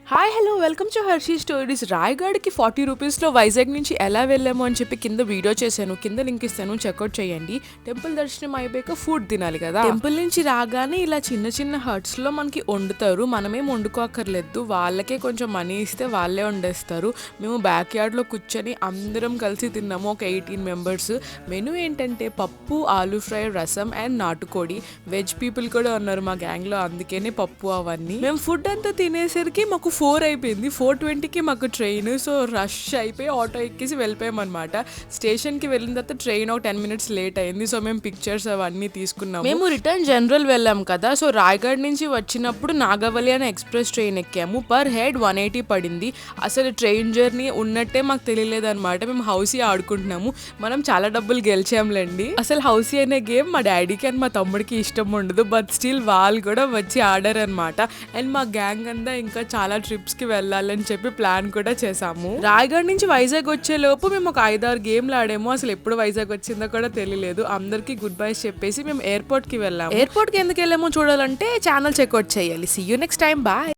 Hi hello welcome to Harshi stories. రాయగఢ్కి 40 రూపీస్లో వైజాగ్ నుంచి ఎలా వెళ్ళాము అని చెప్పి కింద వీడియో చేశాను, కింద లింక్ ఇస్తాను, చెక్అవుట్ చేయండి. టెంపుల్ దర్శనం అయిపోయాక ఫుడ్ తినాలి కదా. టెంపుల్ నుంచి రాగానే ఇలా చిన్న చిన్న హట్స్లో మనకి వండుతారు, మనమేం వండుకోకర్లేదు, వాళ్ళకే కొంచెం మనీ ఇస్తే వాళ్ళే వండేస్తారు. మేము బ్యాక్ యార్డ్లో కూర్చొని అందరం కలిసి తిన్నాము, ఒక 18 మెంబర్స్. మెనూ ఏంటంటే పప్పు, ఆలూ ఫ్రై, రసం అండ్ నాటుకోడి. వెజ్ పీపుల్ కూడా ఉన్నారు మా గ్యాంగ్లో, అందుకనే పప్పు అవన్నీ. మేము ఫుడ్ అంతా తినేసరికి మాకు 4 అయిపోయింది. 4:20కి మాకు ట్రైన్. సో రష్ అయిపోయి ఆటో ఎక్కేసి వెళ్ళిపోయాం అనమాట. స్టేషన్కి వెళ్ళిన తర్వాత ట్రైన్ ఒక 10 minutes లేట్ అయింది. సో మేము పిక్చర్స్ అవన్నీ తీసుకున్నాము. మేము రిటర్న్ జనరల్ వెళ్ళాం కదా, సో రాయగఢ్ నుంచి వచ్చినప్పుడు నాగవల్లి అనే ఎక్స్ప్రెస్ ట్రైన్ ఎక్కాము. పర్ హెడ్ 180 పడింది. అసలు ట్రైన్ జర్నీ ఉన్నట్టే మాకు తెలియలేదు అనమాట. మేము హౌసీ ఆడుకుంటున్నాము, మనం చాలా డబ్బులు గెలిచాంలేండి. అసలు హౌసీ అనే గేమ్ మా డాడీకి అండ్ మా తమ్ముడికి ఇష్టం ఉండదు, బట్ స్టిల్ వాళ్ళు కూడా వచ్చి ఆడారు అనమాట. అండ్ మా గ్యాంగ్ అంతా ఇంకా చాలా ట్రిప్స్ కి వెళ్ళాలని చెప్పి ప్లాన్ కూడా చేసాము. రాయగఢ్ నుంచి వైజాగ్ వచ్చే లోపు మేము ఒక 5-6 గేమ్లు ఆడాము. అసలు ఎప్పుడు వైజాగ్ వచ్చిందో కూడా తెలియలేదు. అందరికి గుడ్ బైస్ చెప్పేసి మేము ఎయిర్పోర్ట్ కి వెళ్ళాము. ఎయిర్పోర్ట్ కి ఎందుకు వెళ్ళామో చూడాలంటే ఛానల్ చెక్అవుట్ చేయాలి. See you next time, bye.